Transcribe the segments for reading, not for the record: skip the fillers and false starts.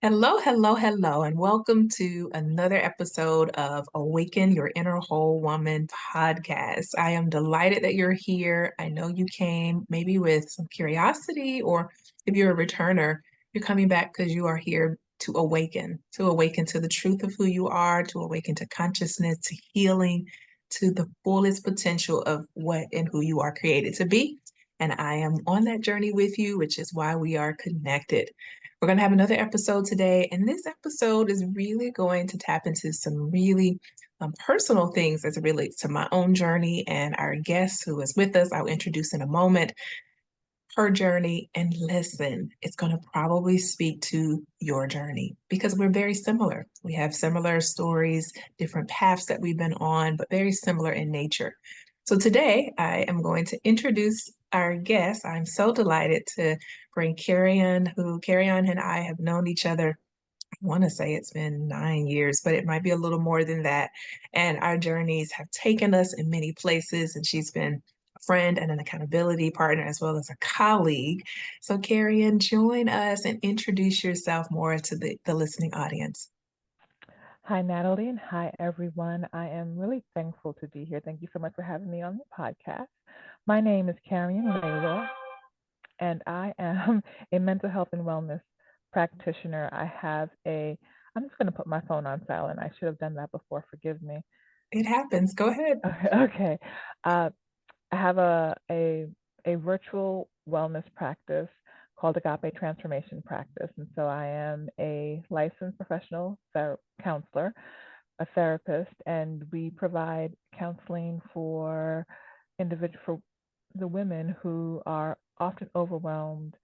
Hello, hello, hello, and welcome to another episode of Awaken Your Inner Whole Woman podcast. I am delighted that you're here. I know you came maybe with some curiosity, or if you're a returner, you're coming back because you are here to awaken to the truth of who you are, to awaken to consciousness, to healing, to the fullest potential of what and who you are created to be. And I am on that journey with you, which is why we are connected. We're going to have another episode today, and this episode is really going to tap into some really personal things as it relates to my own journey and our guest who is with us. I'll introduce in a moment her journey. And listen, it's going to probably speak to your journey because we're very similar. We have similar stories, different paths that we've been on, but very similar in nature. So today I am going to introduce our guest. I'm so delighted to bring Karrion and I have known each other. I want to say it's been 9 years, but it might be a little more than that. And our journeys have taken us in many places, and she's been a friend and an accountability partner as well as a colleague. So, Karrion, join us and introduce yourself more to the listening audience. Hi, Natalie, and hi, everyone. I am really thankful to be here. Thank you so much for having me on the podcast. My name is Karrion Lalor, and I am a mental health and wellness practitioner. I'm just going to put my phone on silent. I should have done that before. Forgive me. It happens. Go ahead. Okay. Uh, I have a virtual wellness practice called Agape Transformation Practice, and so I am a licensed professional counselor, a therapist, and we provide counseling for the women who are often overwhelmed,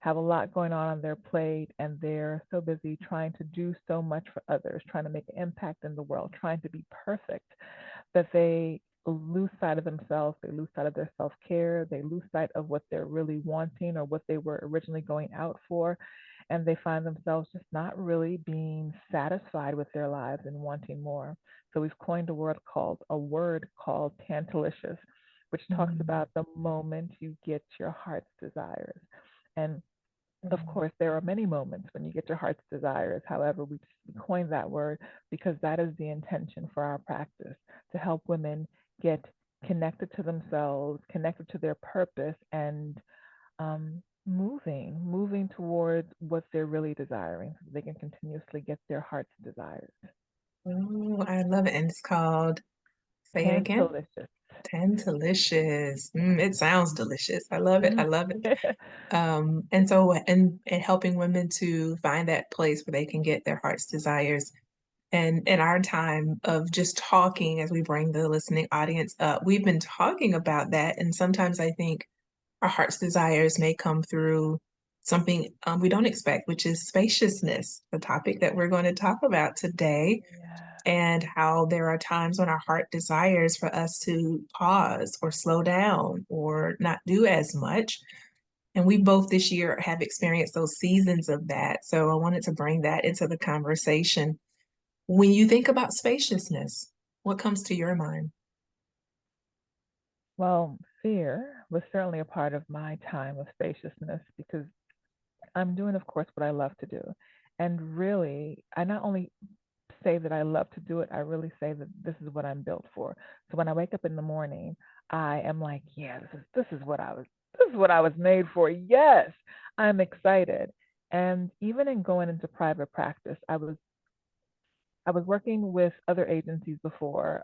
have a lot going on their plate, and they're so busy trying to do so much for others, trying to make an impact in the world, trying to be perfect, that they lose sight of themselves, they lose sight of their self care, they lose sight of what they're really wanting or what they were originally going out for. And they find themselves just not really being satisfied with their lives and wanting more. So we've coined a word called tantalicious, which talks Mm, about the moment you get your heart's desires. And of mm, course, there are many moments when you get your heart's desires. However, we coined that word because that is the intention for our practice to help women get connected to themselves, connected to their purpose, and moving towards what they're really desiring so they can continuously get their heart's desires. oh, I love it. And it's called, say it again. Tantalicious. Tantalicious. It sounds delicious. I love it. I Mm. love it. And helping women to find that place where they can get their heart's desires. And in our time of just talking, as we bring the listening audience up, we've been talking about that. And sometimes I think our heart's desires may come through something we don't expect, which is spaciousness, the topic that we're going to talk about today, Yeah. and how there are times when our heart desires for us to pause or slow down or not do as much. And we both this year have experienced those seasons of that. So I wanted to bring that into the conversation. When you think about spaciousness, what comes to your mind? Well, fear was certainly a part of my time of spaciousness because I'm doing, of course, what I love to do. And really, I not only say that I love to do it, I really say that this is what I'm built for. So when I wake up in the morning, I am like, yeah, this is what I was made for. Yes, I'm excited. And even in going into private practice, I was working with other agencies before,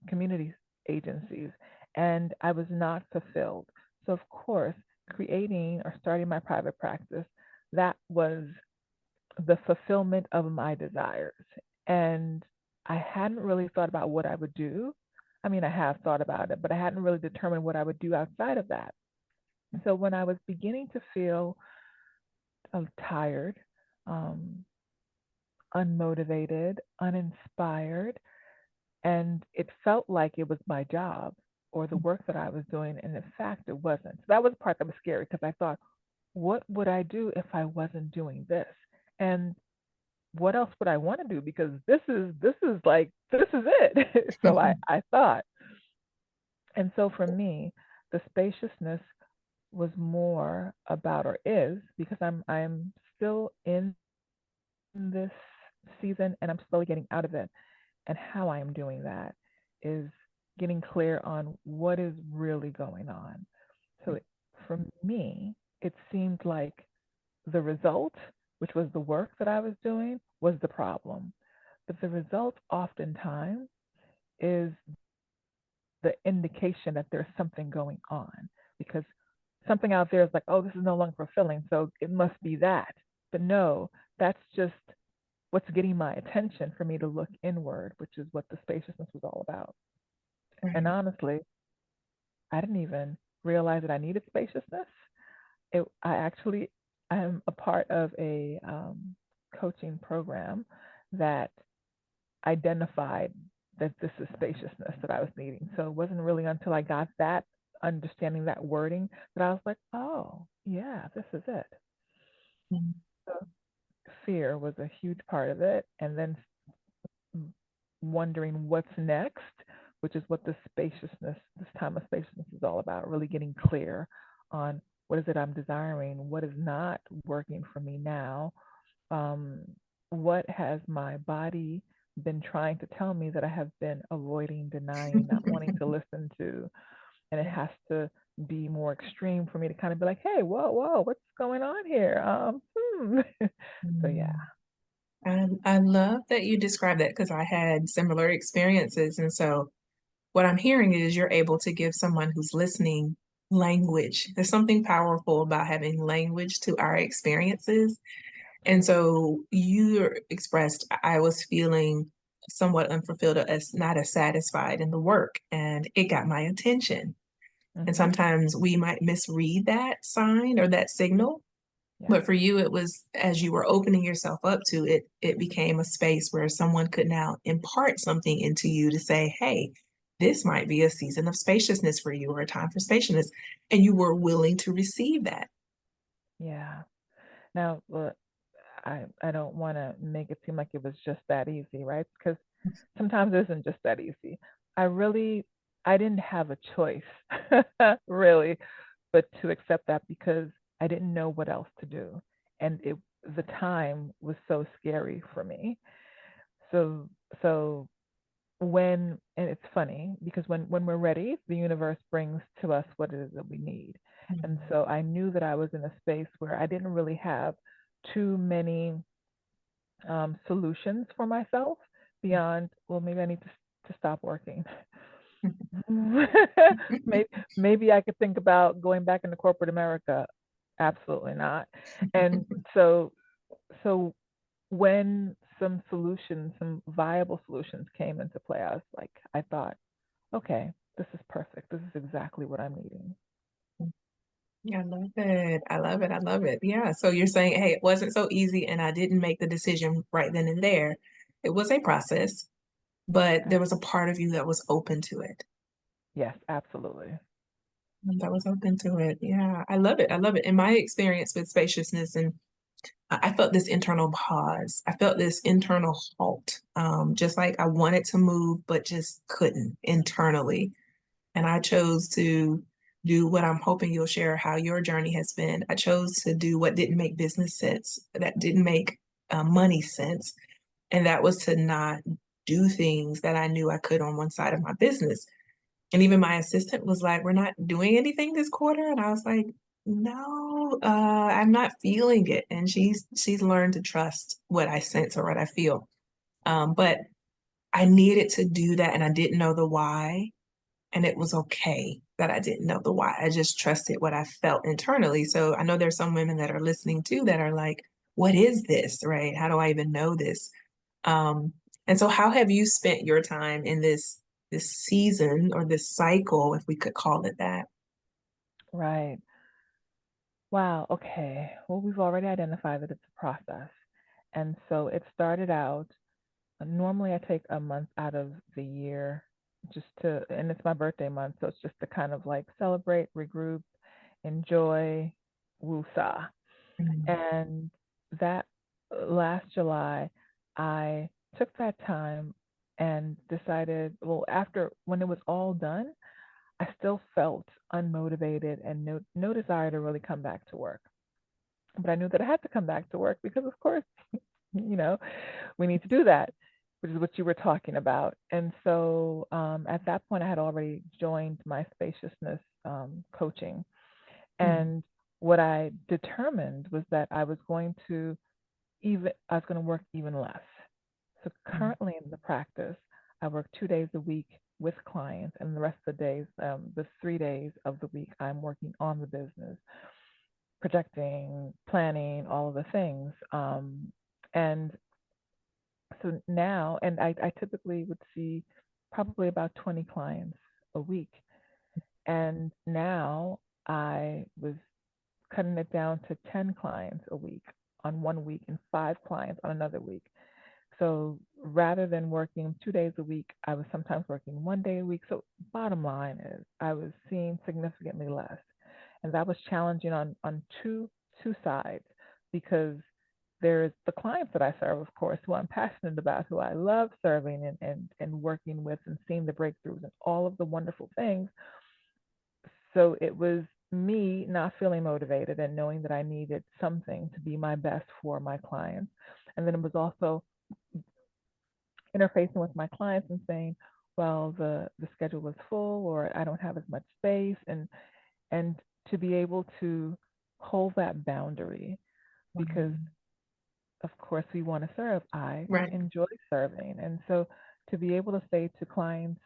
community agencies, and I was not fulfilled. So of course, creating or starting my private practice, that was the fulfillment of my desires. And I hadn't really thought about what I would do. I mean, I have thought about it, but I hadn't really determined what I would do outside of that. So when I was beginning to feel tired, um, unmotivated, uninspired, and it felt like it was my job or the work that I was doing, and in fact, it wasn't. So that was the part that was scary because I thought, what would I do if I wasn't doing this? And what else would I want to do? Because this is it. So I thought, and so for me, the spaciousness was more about or is because I'm still in this season, and I'm slowly getting out of it. And how I am doing that is getting clear on what is really going on. So for me, it seemed like the result, which was the work that I was doing, was the problem. But the result oftentimes is the indication that there's something going on because something out there is like, oh, this is no longer fulfilling, so it must be that. But no, that's just what's getting my attention for me to look inward, which is what the spaciousness was all about. And Right. honestly, I didn't even realize that I needed spaciousness. I actually am a part of a coaching program that identified that this is spaciousness that I was needing. So it wasn't really until I got that understanding that wording that I was like, oh, yeah, this is it. Mm, So fear was a huge part of it. And then wondering what's next, which is what this time of spaciousness is all about, really getting clear on what is it I'm desiring, what is not working for me now, um, what has my body been trying to tell me that I have been avoiding, denying, not wanting to listen to, and it has to be more extreme for me to kind of be like, hey, whoa, whoa, what's going on here? So yeah. mm. I love that you described that because I had similar experiences. And so what I'm hearing is you're able to give someone who's listening language. There's something powerful about having language to our experiences. And so you expressed, I was feeling somewhat unfulfilled, as not as satisfied in the work, and it got my attention. And Mm-hmm. sometimes we might misread that sign or that signal. Yes. But for you, it was as you were opening yourself up to it, it became a space where someone could now impart something into you to say, hey, this might be a season of spaciousness for you or a time for spaciousness. And you were willing to receive that. Yeah. Now, look, I don't want to make it seem like it was just that easy, right? Because sometimes it isn't just that easy. I really I didn't have a choice, really, but to accept that because I didn't know what else to do, and it the time was so scary for me. So so and it's funny because when we're ready, the universe brings to us what it is that we need. And Mm, so I knew that I was in a space where I didn't really have too many solutions for myself beyond, well, maybe I need to stop working. maybe, maybe I could think about going back into corporate America. Absolutely not. And so, so when some viable solutions came into play, I thought, okay, this is perfect. This is exactly what I'm needing. I love it. I love it. I love it. Yeah. So you're saying, hey, it wasn't so easy and I didn't make the decision right then and there. It was a process, but there was a part of you that was open to it. Yes, absolutely. That was open to it. Yeah. I love it. I love it. In my experience with spaciousness, and I felt this internal pause. I felt this internal halt. Just like I wanted to move, but just couldn't internally. And I chose to do what I'm hoping you'll share how your journey has been. I chose to do what didn't make business sense, that didn't make money sense. And that was to not do things that I knew I could on one side of my business. And even my assistant was like, we're not doing anything this quarter. And I was like, no, I'm not feeling it. And she's learned to trust what I sense or what I feel. But I needed to do that and I didn't know the why. And it was okay that I didn't know the why. I just trusted what I felt internally. So I know there's some women that are listening too that are like, what is this? Right? How do I even know this? Um, and so how have you spent your time in this season or this cycle, if we could call it that? Right. Wow. Okay. Well, we've already identified that it's a process. And so it started out. Normally, I take a month out of the year and it's my birthday month. So it's just to kind of like celebrate, regroup, enjoy, woosah. Mm, And that last July, I took that time and decided, well, after when it was all done, I still felt unmotivated and no desire to really come back to work. But I knew that I had to come back to work because, of course, you know, we need to do that, which is what you were talking about. And so at that point, I had already joined my spaciousness coaching. Mm, And what I determined was that I was going to work even less. So mm, currently in the practice, I work 2 days a week with clients, and the rest of the days, the 3 days of the week, I'm working on the business, projecting, planning, all of the things. And so now, and I typically would see probably about 20 clients a week. And now I was cutting it down to 10 clients a week on one week and 5 clients on another week. So rather than working 2 days a week, I was sometimes working one day a week. So bottom line is I was seeing significantly less. And that was challenging on two sides because there's the clients that I serve, of course, who I'm passionate about, who I love serving and working with and seeing the breakthroughs and all of the wonderful things. So it was me not feeling motivated and knowing that I needed something to be my best for my clients. And then it was also interfacing with my clients and saying, well, the schedule is full or I don't have as much space and to be able to hold that boundary because mm. of course we want to serve. I Right. enjoy serving. And so to be able to say to clients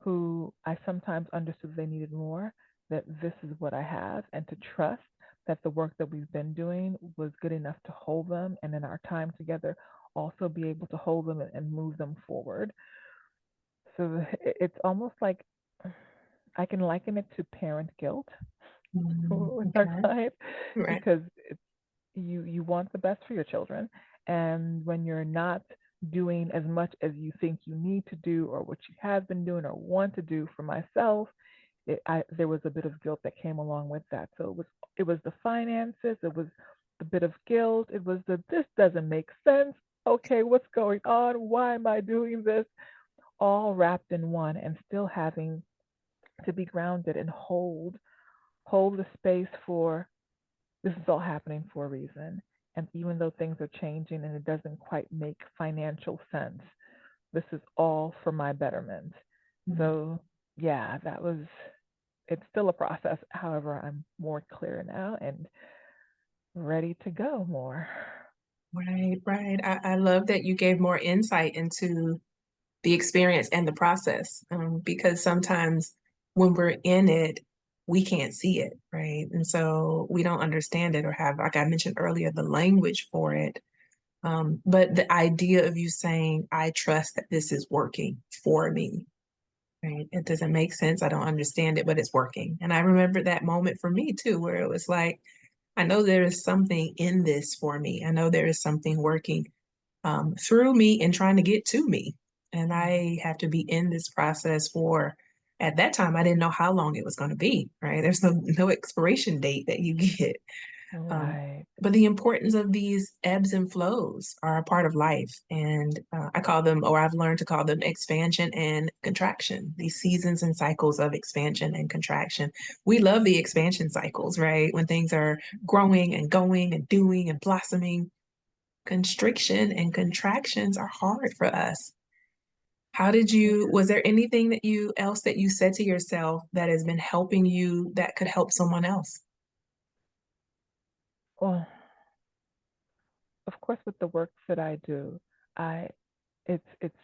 who I sometimes understood they needed more, that this is what I have, and to trust that the work that we've been doing was good enough to hold them, and in our time together, also be able to hold them and move them forward. So it's almost like I can liken it to parent guilt with our Okay. client Right. because you want the best for your children, and when you're not doing as much as you think you need to do or what you have been doing or want to do. For myself, there was a bit of guilt that came along with that. So it was the finances, it was the bit of guilt, it was the this doesn't make sense. Okay, what's going on? Why am I doing this? All wrapped in one, and still having to be grounded and hold the space for this is all happening for a reason. And even though things are changing and it doesn't quite make financial sense, this is all for my betterment. Mm. So, yeah, it's still a process. However, I'm more clear now and ready to go more. Right, right. I love that you gave more insight into the experience and the process, because sometimes when we're in it, we can't see it, right? And so we don't understand it or have, like I mentioned earlier, the language for it. But the idea of you saying, I trust that this is working for me, right? It doesn't make sense. I don't understand it, but it's working. And I remember that moment for me too, where it was like, I know there is something in this for me. I know there is something working through me and trying to get to me. And I have to be in this process for, at that time, I didn't know how long it was going to be, right? There's no expiration date that you get. Um, Right. but the importance of these ebbs and flows are a part of life. And I call them, or I've learned to call them expansion and contraction, these seasons and cycles of expansion and contraction. We love the expansion cycles, right? When things are growing and going and doing and blossoming. Constriction and contractions are hard for us. Was there anything that you said to yourself that has been helping you that could help someone else? Well, of course, with the work that I do, I it's it's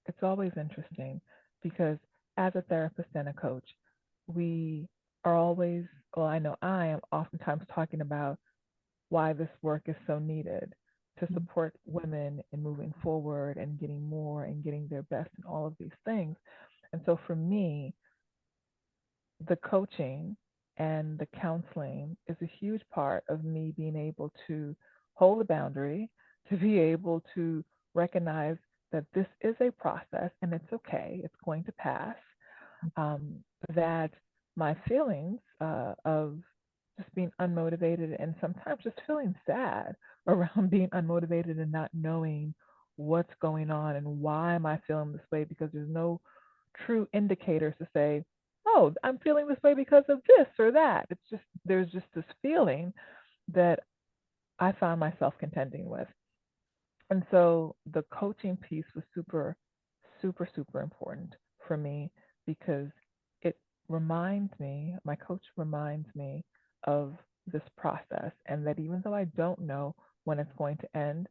it's always interesting because as a therapist and a coach, we are always, well, I know I am oftentimes talking about why this work is so needed to support women in moving forward and getting more and getting their best and all of these things. And so for me, the coaching and the counseling is a huge part of me being able to hold a boundary, to be able to recognize that this is a process and it's okay, it's going to pass. Um, that my feelings of just being unmotivated and sometimes just feeling sad around being unmotivated and not knowing what's going on and why am I feeling this way because there's no true indicators to say, oh, I'm feeling this way because of this or that. It's just there's just this feeling that I found myself contending with. And so the coaching piece was super, super, super important for me because it reminds me, my coach reminds me of this process, and that even though I don't know when it's going to end,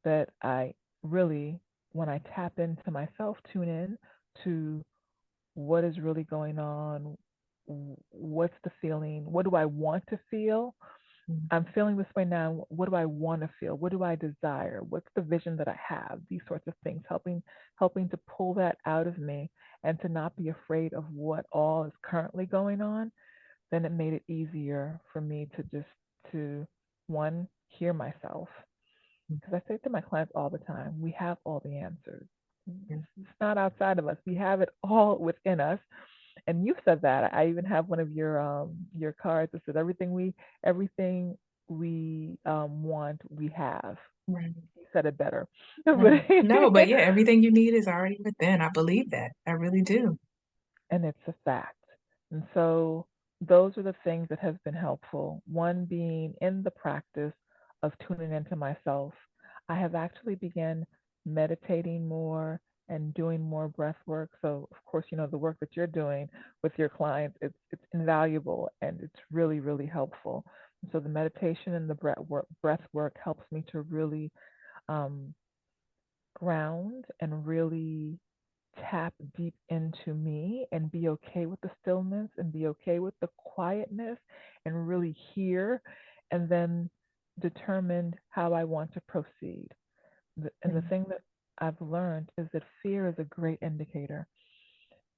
that I really, when I tap into myself, tune in to what is really going on, what's the feeling, what do I want to feel, I'm feeling this way now. What do I want to feel? What do I desire? What's the vision that I have? These sorts of things, helping to pull that out of me and to not be afraid of what all is currently going on. Then it made it easier for me to just to one hear myself, because I say to my clients all the time, we have all the answers. It's not outside of us. We have it all within us. And you've said that. I even have one of your cards that says everything we want, we have. Right. You said it better. Right. No, but yeah, everything you need is already within. I believe that. I really do. And it's a fact. And so those are the things that have been helpful. One being in the practice of tuning into myself. I have actually begun meditating more and doing more breath work. So of course, the work that you're doing with your clients, it's invaluable and it's really, really helpful. And so the meditation and the breath work helps me to really um, ground and really tap deep into me and be okay with the stillness and be okay with the quietness and really hear and then determine how I want to proceed. And the Mm. thing that I've learned is that fear is a great indicator.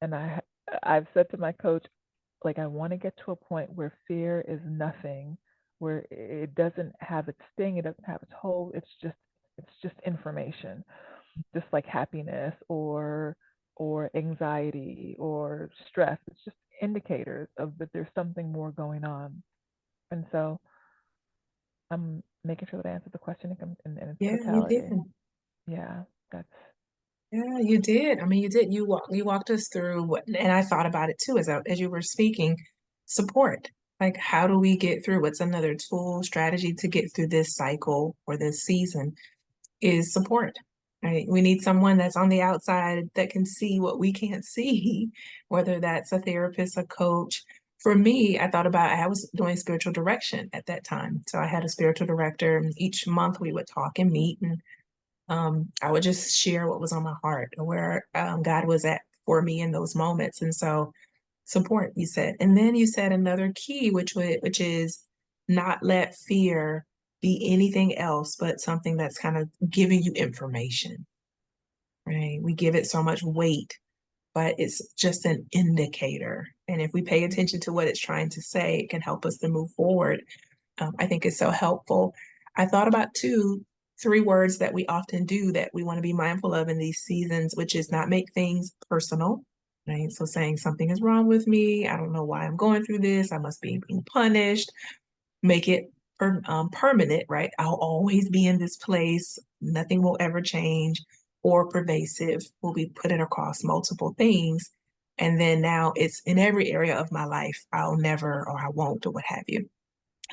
And I've said to my coach, like, I want to get to a point where fear is nothing, where it doesn't have its sting, it doesn't have its hold. It's just information, just like happiness or anxiety or stress. It's just indicators of that there's something more going on. And so I'm making sure that I answered the question in its Yeah, you did. totality. Yeah, that's Yeah, you did. I mean, you did. You walked us through what, and I thought about it too as you were speaking. Support. Like, how do we get through? What's another tool, strategy to get through this cycle or this season? Is support. Right? We need someone that's on the outside that can see what we can't see, whether that's a therapist, a coach. For me, I thought about I was doing spiritual direction at that time. So I had a spiritual director, and each month we would talk and meet, and I would just share what was on my heart, where God was at for me in those moments. And so support, you said. And then you said another key, which is not let fear be anything else but something that's kind of giving you information, right? We give it so much weight, but it's just an indicator. And if we pay attention to what it's trying to say, it can help us to move forward. I think it's so helpful. I thought about three words that we often do that we want to be mindful of in these seasons, which is not make things personal, right? So saying something is wrong with me. I don't know why I'm going through this. I must be being punished. Make it permanent, right? I'll always be in this place. Nothing will ever change. Or pervasive will be put it across multiple things. And then now it's in every area of my life. I'll never or I won't or what have you.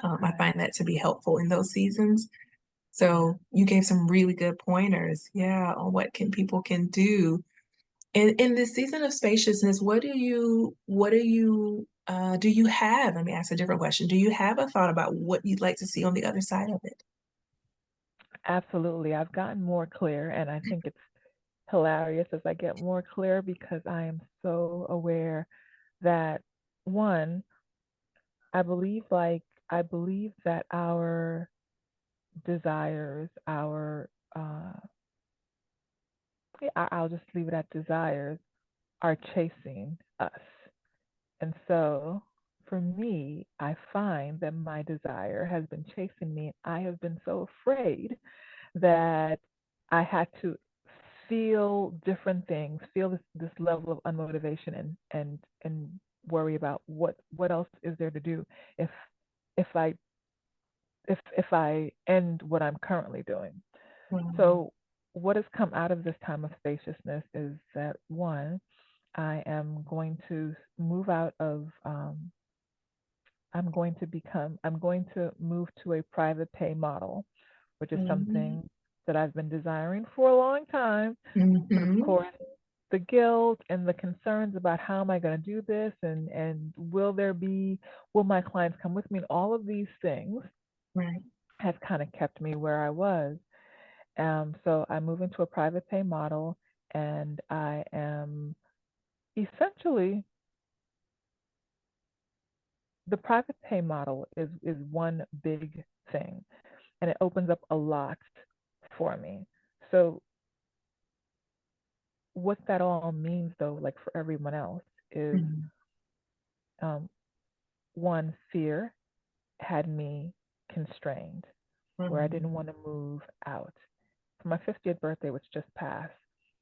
I right. find that to be helpful in those seasons. Yeah. So you gave some really good pointers, yeah, on what can people can do. In this season of spaciousness, do you have, let me ask a different question. Do you have a thought about what you'd like to see on the other side of it? Absolutely. I've gotten more clear, and I think it's hilarious as I get more clear because I am so aware that one, I believe that our desires, I'll just leave it at desires, are chasing us. And so for me, I find that my desire has been chasing me. I have been so afraid that I had to feel different things, feel this level of unmotivation and worry about what else is there to do if if I if I end what I'm currently doing. Um, So what has come out of this time of spaciousness is that one, I am going to move out of I'm going to move to a private pay model, which is mhm, something that I've been desiring for a long time. But of Mm-hmm. course, the guilt and the concerns about how am I going to do this, and will my clients come with me, and all of these things Right. has kind of kept me where I was. So I'm moving to a private pay model, and I am essentially, the private pay model is one big thing, and it opens up a lot for me. So what that all means, though, like for everyone else, is Mm-hmm. um, one, fear had me constrained, where I didn't want to move out. For my 50th birthday, which just passed,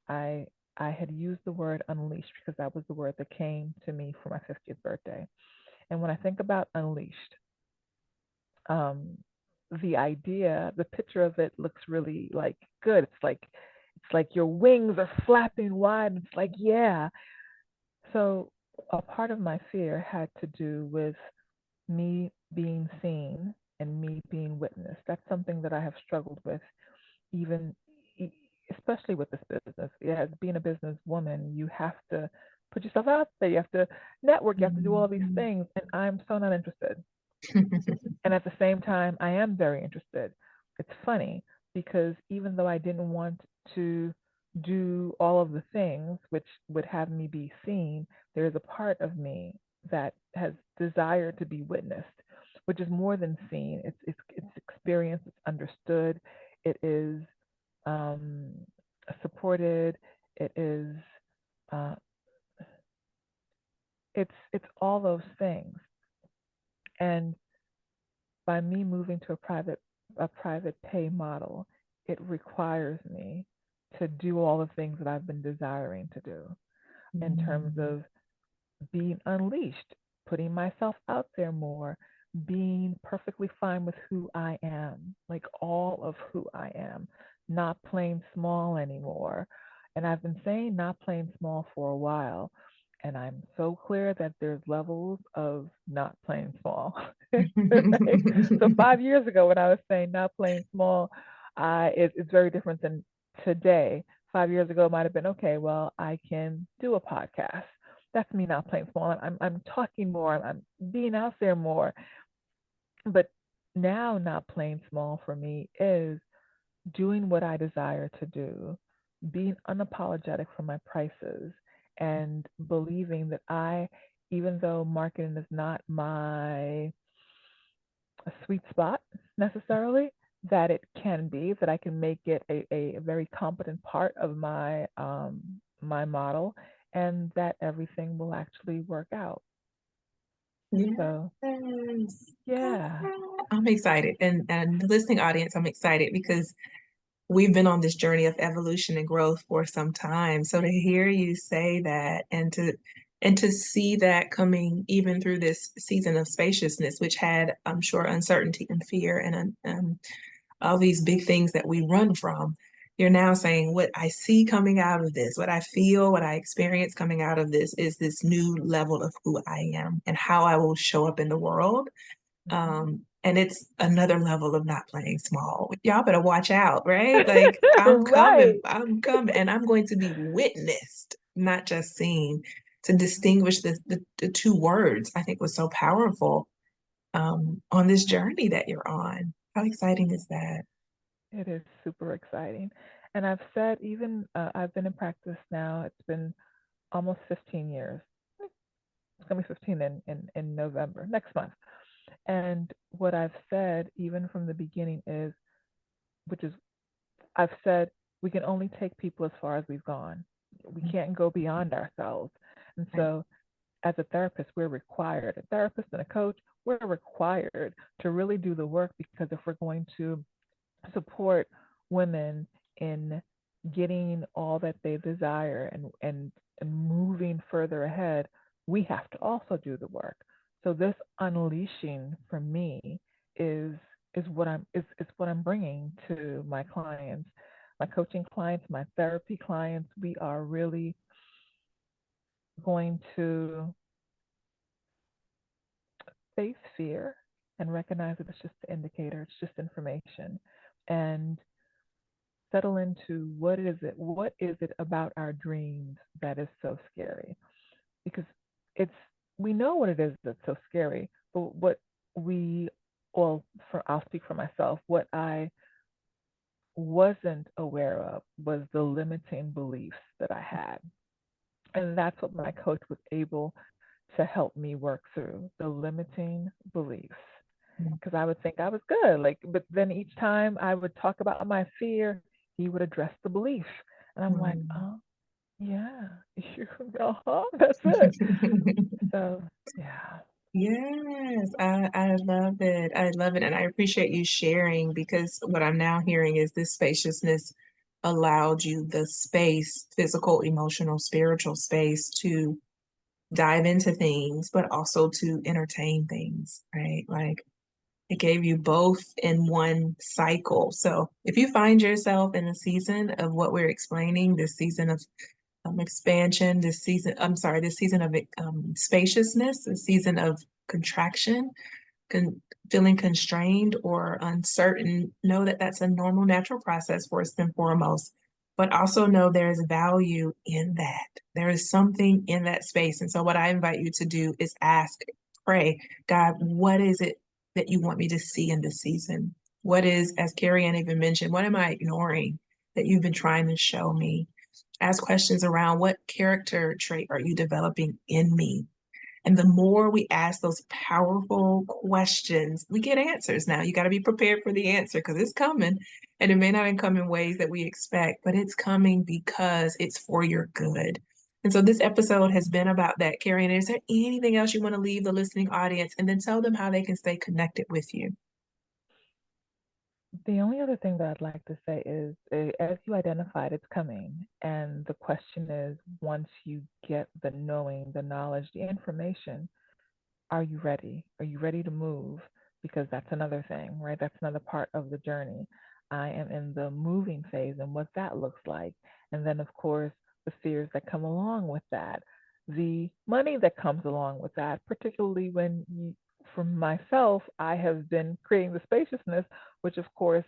I I had used the word unleashed because that was the word that came to me for my 50th birthday. And when I think about unleashed, um, the idea, the picture of it looks really like good. It's like your wings are flapping wide. It's like, yeah. So a part of my fear had to do with me being seen and me being witnessed. That's something that I have struggled with, even e- especially with this business. Yeah, as being a businesswoman, you have to put yourself out there. You have to network. You have to do all these Mm-hmm. things, and I'm so not interested. And at the same time, I am very interested. It's funny because even though I didn't want to do all of the things which would have me be seen, there is a part of me that has desired to be witnessed, which is more than seen. It's experienced, it's understood, it is um, supported, it is uh, it's all those things. And by me moving to a private pay model, it requires me to do all the things that I've been desiring to do in terms of being unleashed, putting myself out there more, being perfectly fine with who I am, like all of who I am, not playing small anymore. And I've been saying not playing small for a while. And I'm so clear that there's levels of not playing small. Right? So 5 years ago, when I was saying not playing small, it's very different than today. 5 years ago, it might have been okay. Well, I can do a podcast. That's me not playing small. I'm talking more. I'm being out there more. But now, not playing small for me is doing what I desire to do, being unapologetic for my prices, and believing that even though marketing is not my sweet spot necessarily, that it can be, that I can make it a very competent part of my model, and that everything will actually work out. So Yes. yeah. I'm excited. And the listening audience, I'm excited because we've been on this journey of evolution and growth for some time. So to hear you say that and to see that coming even through this season of spaciousness, which had, I'm sure, uncertainty and fear and all these big things that we run from. You're now saying what I see coming out of this, what I feel, what I experience coming out of this is this new level of who I am and how I will show up in the world. Mhm. And it's another level of not playing small. Y'all better watch out, right? Like Right. I'm coming, and I'm going to be witnessed, not just seen. To distinguish the two words, I think was so powerful on this journey that you're on. How exciting is that? It is super exciting. And I've said, even I've been in practice now, it's been almost 15 years. It's going to be 15 in November, next month. And what I've said, even from the beginning, is, which is, I've said, we can only take people as far as we've gone. We can't go beyond ourselves. And Right. so, as a therapist, we're required, a therapist and a coach, we're required to really do the work, because if we're going to support women in getting all that they desire, and moving further ahead, we have to also do the work. So this unleashing for me is is what I'm bringing to my clients, my coaching clients, my therapy clients. We are really going to face fear and recognize that it's just the indicator, it's just information. And settle into what is it about our dreams that is so scary? Because it's we know what it is that's so scary, but what we well, I'll speak for myself. What I wasn't aware of was the limiting beliefs that I had. And that's what my coach was able to help me work through the limiting beliefs. Because I would think I was good. But then each time I would talk about my fear, he would address the belief. And I'm like, Mm. oh, yeah, that's it. So, yeah. Yes, I love it. I love it. And I appreciate you sharing because what I'm now hearing is this spaciousness allowed you the space, physical, emotional, spiritual space to dive into things, but also to entertain things, right? Like it gave you both in one cycle. So if you find yourself in a season of what we're explaining, this season of expansion, this season of spaciousness, this season of contraction, con- feeling constrained or uncertain, know that that's a normal, natural process first and foremost. But also know there's value in that. There is something in that space. And so, what I invite you to do is ask, pray, God, what is it that you want me to see in this season? What is, as Karrion even mentioned, what am I ignoring that you've been trying to show me? Ask questions around what character trait are you developing in me? And the more we ask those powerful questions, we get answers. Now, you got to be prepared for the answer because it's coming. And it may not come in ways that we expect, but it's coming because it's for your good. And so this episode has been about that. Karrion, is there anything else you want to leave the listening audience and then tell them how they can stay connected with you? The only other thing that I'd like to say is, as you identified, it's coming. And the question is, once you get the knowing, the knowledge, the information, are you ready? Are you ready to move? Because that's another thing, right? That's another part of the journey. I am in the moving phase and what that looks like. And then, of course, the fears that come along with that, the money that comes along with that, particularly when for myself, I have been creating the spaciousness, which of course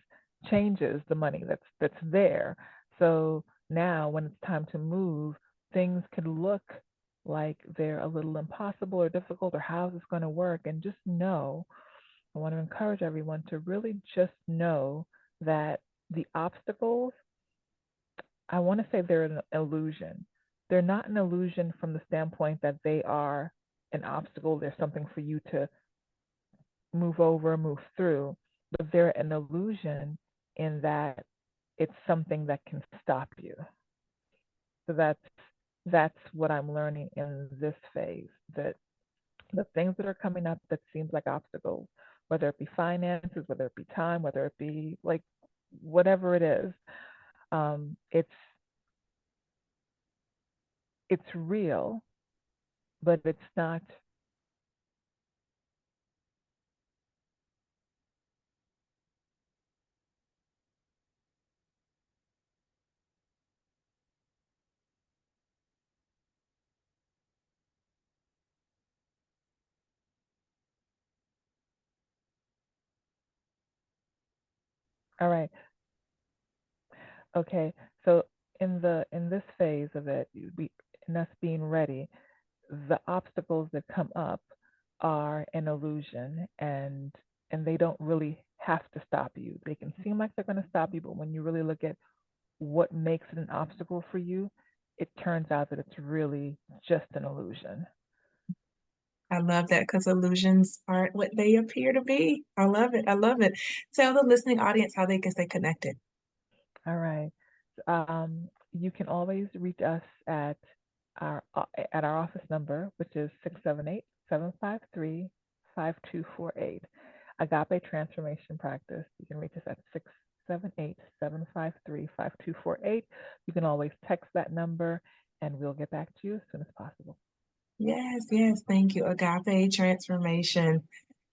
changes the money that's there. So now when it's time to move, things can look like they're a little impossible or difficult or how is this going to work. And just know, I want to encourage everyone to really just know that the obstacles, I want to say they're an illusion. They're not an illusion from the standpoint that they are an obstacle, there's something for you to move over, move through, but they're an illusion in that it's something that can stop you. So that's what I'm learning in this phase, that the things that are coming up that seems like obstacles, whether it be finances, whether it be time, whether it be like whatever it is, um, it's it's real, but it's not. All right. Okay. So in this phase of it, in us being ready, the obstacles that come up are an illusion, and they don't really have to stop you. They can seem like they're going to stop you, but when you really look at what makes it an obstacle for you, it turns out that it's really just an illusion. I love that because illusions aren't what they appear to be. I love it. I love it. Tell the listening audience how they can stay connected. All right. You can always reach us at our office number, which is 678-753-5248. Agape Transformation Practice. You can reach us at 678-753-5248. You can always text that number and we'll get back to you as soon as possible. Yes, yes. Thank you. Agape Transformation.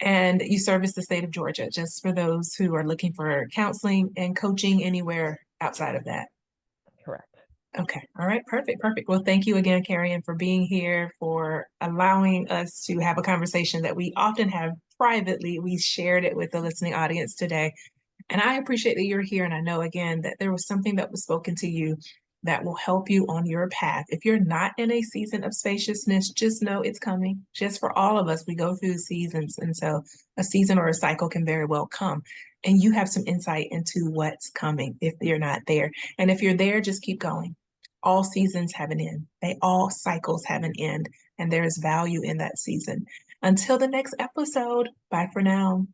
And you service the state of Georgia, just for those who are looking for counseling and coaching anywhere outside of that. Correct. Okay. All right. Perfect. Perfect. Well, thank you again, Karrion, for being here, for allowing us to have a conversation that we often have privately. We shared it with the listening audience today. And I appreciate that you're here. And I know again that there was something that was spoken to you that will help you on your path. If you're not in a season of spaciousness, just know it's coming. Just for all of us, we go through seasons. And so a season or a cycle can very well come. And you have some insight into what's coming if you're not there. And if you're there, just keep going. All seasons have an end. All cycles have an end. And there is value in that season. Until the next episode, bye for now.